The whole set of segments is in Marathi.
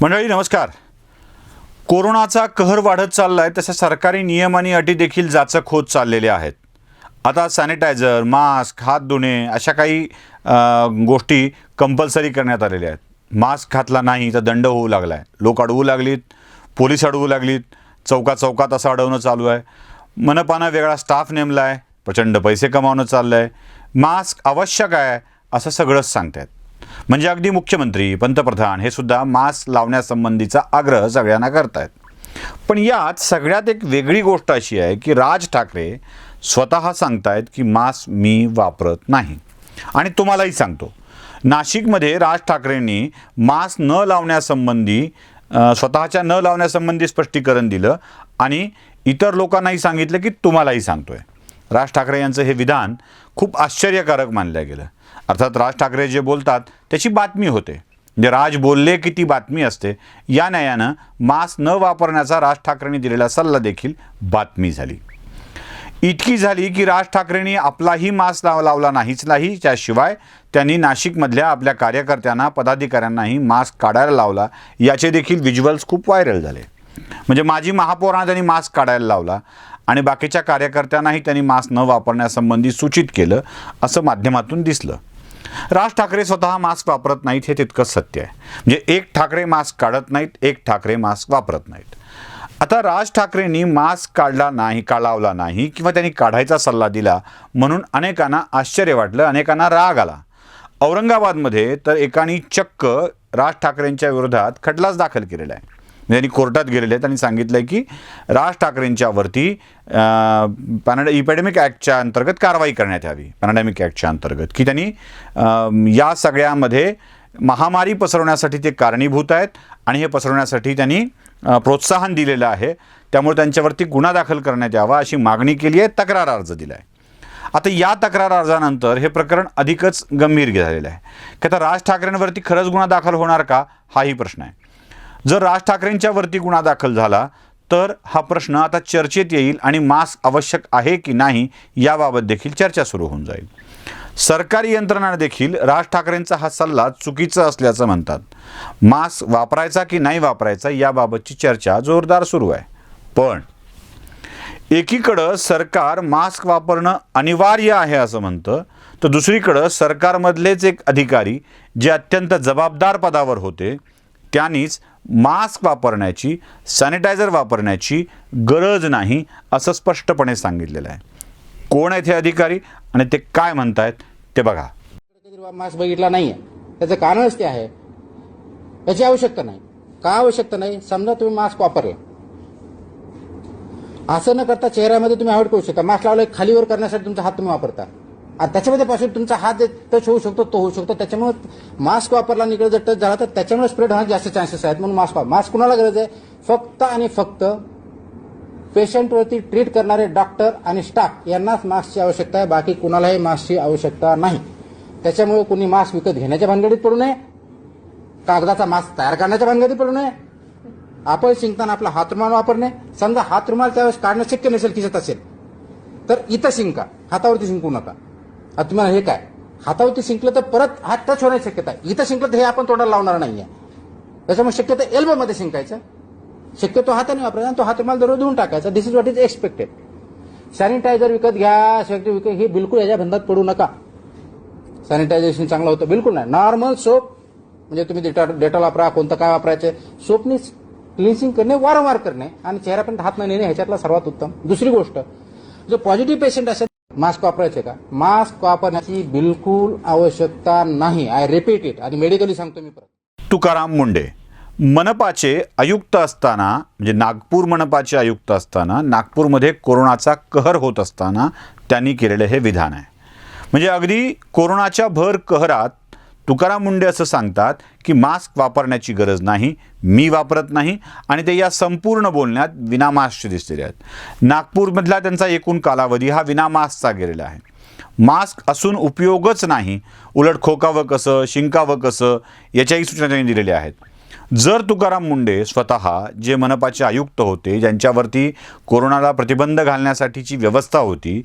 मंडळी नमस्कार. कोरोनाचा कहर वाढत चाललाय तसे सरकारी नियम आणि अटी देखील जाचक होत चाललेले आहेत. आता सॅनिटायझर, मास्क, हात धुणे अशा काही गोष्टी कंपल्सरी करण्यात आलेल्या आहेत. मास्क घातला नाही तर दंड होऊ लागलाय. लोक अडवू लागलीत, पोलीस अडवू लागलीत, चौकात असं अडवणं चालू आहे. मनपानं वेगळा स्टाफ नेमला आहे, प्रचंड पैसे कमावणं चाललं आहे. मास्क आवश्यक आहे असं सगळंच सांगतात. म्हणजे अगदी मुख्यमंत्री, पंतप्रधान हे सुद्धा मास्क लावण्यासंबंधीचा आग्रह सगळ्यांना करतायत. पण यात सगळ्यात एक वेगळी गोष्ट अशी आहे की राज ठाकरे स्वतः सांगतायत की मास्क मी वापरत नाही. आणि तुम्हालाही सांगतो, नाशिकमध्ये राज ठाकरेंनी मास्क न लावण्यासंबंधी स्वतःच्या न लावण्यासंबंधी स्पष्टीकरण दिलं आणि इतर लोकांनाही सांगितलं की तुम्हालाही सांगतोय. राज ठाकरे यांचं हे विधान खूप आश्चर्यकारक मानलं गेलं. अर्थात राज ठाकरे जे बोलतात त्याची बातमी होते, म्हणजे राज बोलले की ती बातमी असते. या न्यायानं मास्क न वापरण्याचा राज ठाकरेंनी दिलेला सल्ला देखील बातमी झाली. इतकी झाली की राज ठाकरेंनी आपलाही मास्क लावला नाहीच नाही, त्याशिवाय त्यांनी नाशिकमधल्या आपल्या कार्यकर्त्यांना, पदाधिकाऱ्यांनाही मास्क काढायला लावला. याचे देखील व्हिज्युअल्स खूप व्हायरल झाले. म्हणजे माजी महापौरांना त्यांनी मास्क काढायला लावला आणि बाकीच्या कार्यकर्त्यांनाही त्यांनी मास्क न वापरण्यासंबंधी सूचित केलं असं माध्यमातून दिसलं. राज ठाकरे स्वतः मास्क वापरत नाहीत हे तितकंच सत्य आहे. म्हणजे एक ठाकरे मास्क काढत नाहीत, एक ठाकरे मास्क वापरत नाहीत. आता राज ठाकरेंनी मास्क लावला नाही किंवा त्यांनी काढायचा सल्ला दिला म्हणून अनेकांना आश्चर्य वाटलं, अनेकांना राग आला. औरंगाबादमध्ये तर एकाने चक्क राज ठाकरेंच्या विरोधात खटलाच दाखल केलेला आहे. त्यांनी कोर्टात गेलेले आहेत आणि सांगितलं आहे की राज ठाकरेंच्या वरती इपॅडेमिक ॲक्टच्या अंतर्गत कारवाई करण्यात यावी. पॅन्डेमिक ॲक्टच्या अंतर्गत की त्यांनी या सगळ्यामध्ये महामारी पसरवण्यासाठी ते कारणीभूत आहेत आणि हे पसरवण्यासाठी त्यांनी प्रोत्साहन दिलेलं आहे. त्यामुळे त्यांच्यावरती गुन्हा दाखल करण्यात यावा अशी मागणी केली आहे, तक्रार अर्ज दिला आहे. आता या तक्रार अर्जानंतर हे प्रकरण अधिकच गंभीर झालेलं आहे की आता राज ठाकरेंवरती खरंच गुन्हा दाखल होणार का, हाही प्रश्न आहे. जर राज ठाकरेंच्या वरती गुन्हा दाखल झाला तर हा प्रश्न आता चर्चेत येईल आणि मास्क आवश्यक आहे की नाही याबाबत देखील चर्चा सुरू होऊन जाईल. सरकारी यंत्रणा देखील राज ठाकरेंचा हा सल्ला चुकीचा असल्याचं म्हणतात. मास्क वापरायचा की नाही वापरायचा याबाबतची चर्चा जोरदार सुरू आहे. पण एकीकडं सरकार मास्क वापरणं अनिवार्य आहे असं म्हणतं, तर दुसरीकडं सरकारमधलेच एक अधिकारी जे अत्यंत जबाबदार पदावर होते त्यांनीच मास्क वापरण्याची, सॅनिटायझर वापरण्याची गरज नाही असं स्पष्टपणे सांगितलेलं आहे. कोण आहेत हे अधिकारी आणि ते काय म्हणतायत ते बघा. मास्क बघितला नाहीये त्याचं कारणच ते आहे, याची आवश्यकता नाही. का आवश्यकता नाही? समजा तुम्ही मास्क वापरला, असं न करता चेहऱ्यामध्ये तुम्ही अवॉइड करू शकता. मास्क लावला खालीवर करण्यासाठी तुमचा हात तुम्ही वापरता आणि त्याच्यामध्ये पासून तुमचा हात टच होऊ शकतो, तो होऊ शकतो. त्याच्यामुळे मास्क वापरला आणि इकडे जर टच झाला तर त्याच्यामुळे स्प्रेड होण्याचे जास्त चान्सेस आहेत. म्हणून मास्क कुणाला गरज आहे? फक्त आणि फक्त पेशंटवरती ट्रीट करणारे डॉक्टर आणि स्टाफ यांनाच मास्कची आवश्यकता आहे. बाकी कुणालाही मास्कची आवश्यकता नाही. त्याच्यामुळे कुणी मास्क विकत घेण्याच्या भानगडीत पडू नये, कागदाचा मास्क तयार करण्याच्या भानगडीत पडू नये. आपण शिंकताना आपला हातरुमाल वापरणे. समजा हातरुमाल त्यावेळेस काढणं शक्य नसेल, खिशात असेल तर इथं शिंका, हातावरती शिंकू नका. आता तुम्हाला हे काय, हातावरती शिंकलं तर परत हात टच होण्याची शक्यता आहे. इथं शिंकलं तर हे आपण तोंडाला लावणार नाहीये. त्याच्यामुळे शक्यतो एल्बोमध्ये शिंकायचं, शक्यतो हाताने वापरायचा आणि तो हातरुमाल दररोज धुवून टाकायचा. This is what is expected. Sanitiser विकत घ्या, हे बिलकुल याच्या बंधात पडू नका. सॅनिटायझेशन चांगलं होतं बिलकुल नाही. नॉर्मल सोप म्हणजे तुम्ही डेटॉल वापरा, कोणतं काय वापरायचं, सोपनी क्लिन्सिंग करणे, वारंवार करणे आणि चेहऱ्यापर्यंत हात न नेणे ह्याच्यातला सर्वात उत्तम. दुसरी गोष्ट, जो पॉझिटिव्ह पेशंट असेल मास्क वापरायचे का? मास्क वापरण्याची बिलकुल आवश्यकता नाही. आय रिपीट इट आणि मेडिकली सांगतो मी परत. तुकाराम मुंडे मनपाचे आयुक्त असताना, म्हणजे नागपूर मनपाचे आयुक्त असताना, नागपूरमध्ये कोरोनाचा कहर होत असताना त्यांनी केलेलं हे विधान आहे. म्हणजे अगदी कोरोनाच्या भर कहरात तुकाराम मुंडे असं सांगतात की मास्क वापरण्याची गरज नाही, मी वापरत नाही आणि ते या संपूर्ण बोलण्यात विनामास्कचे दिसलेले आहेत. नागपूरमधला त्यांचा एकूण कालावधी हा विनामास्कचा गेलेला आहे. मास्क असून उपयोगच नाही, उलट खोकावं कसं, शिंकावं कसं याच्याही सूचना त्यांनी दिलेल्या आहेत. जर तुकाराम मुंडे स्वतः जे मनपाचे आयुक्त होते, ज्यांच्यावरती कोरोनाला प्रतिबंध घालण्यासाठीची व्यवस्था होती,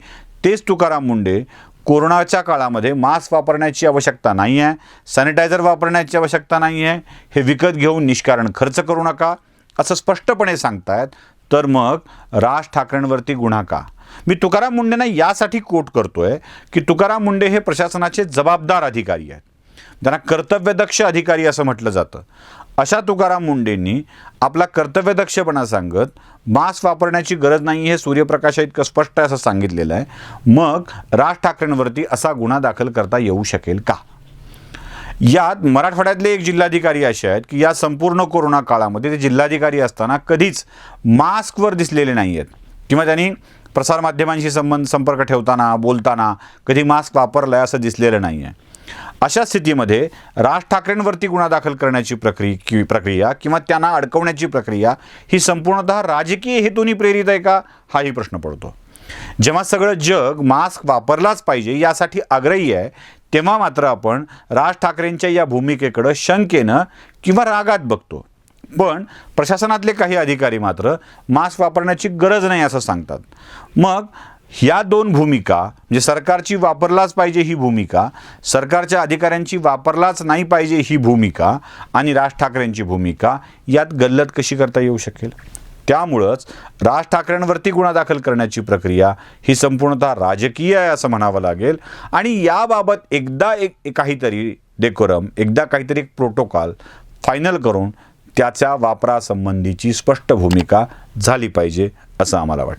तेच तुकाराम मुंडे कोरोनाच्या काळामध्ये मास्क वापरण्याची आवश्यकता नाही आहे, सॅनिटायझर वापरण्याची आवश्यकता नाही आहे, हे विकत घेऊन निष्कारण खर्च करू नका असं स्पष्टपणे सांगतायत, तर मग राज ठाकरेंवरती गुन्हा का? मी तुकाराम मुंडेंना यासाठी कोट करतोय की तुकाराम मुंडे हे प्रशासनाचे जबाबदार अधिकारी आहेत, त्यांना कर्तव्यदक्ष अधिकारी असं म्हटलं जातं. अशा तुकाराम मुंडेंनी आपला कर्तव्यदक्षपणा सांगत मास्क वापरण्याची गरज नाही हे सूर्यप्रकाशा इतकं स्पष्ट आहे असं सांगितलेलं आहे. मग राज ठाकरेंवरती असा गुन्हा दाखल करता येऊ शकेल का? यात मराठवाड्यातले एक जिल्हाधिकारी असे आहेत की या संपूर्ण कोरोना काळामध्ये ते जिल्हाधिकारी असताना कधीच मास्कवर दिसलेले नाही आहेत किंवा त्यांनी प्रसारमाध्यमांशी संपर्क ठेवताना बोलताना कधी मास्क वापरला आहे असं दिसलेलं नाही आहे. अशा स्थितीमध्ये राज ठाकरेंवरती गुन्हा दाखल करण्याची प्रक्रिया किंवा त्यांना अडकवण्याची प्रक्रिया ही संपूर्णतः राजकीय हेतूने प्रेरित आहे का, हाही प्रश्न पडतो. जेव्हा सगळं जग मास्क वापरलाच पाहिजे यासाठी आग्रही आहे, तेव्हा मात्र आपण राज ठाकरेंच्या या भूमिकेकडं शंकेनं किंवा रागात बघतो. पण प्रशासनातले काही अधिकारी मात्र मास्क वापरण्याची गरज नाही असं सांगतात. मग ह्या दोन भूमिका, म्हणजे सरकारची वापरलाच पाहिजे ही भूमिका, सरकारच्या अधिकाऱ्यांची वापरलाच नाही पाहिजे ही भूमिका आणि राज ठाकरेंची भूमिका, यात गल्लत कशी करता येऊ शकेल? त्यामुळंच राज ठाकरेंवरती गुन्हा दाखल करण्याची प्रक्रिया ही संपूर्णतः राजकीय आहे असं म्हणावं लागेल. आणि याबाबत एकदा काहीतरी डेकोरम, एकदा काहीतरी एक प्रोटोकॉल फायनल करून त्याच्या वापरासंबंधीची स्पष्ट भूमिका झाली पाहिजे असं आम्हाला वाटतं.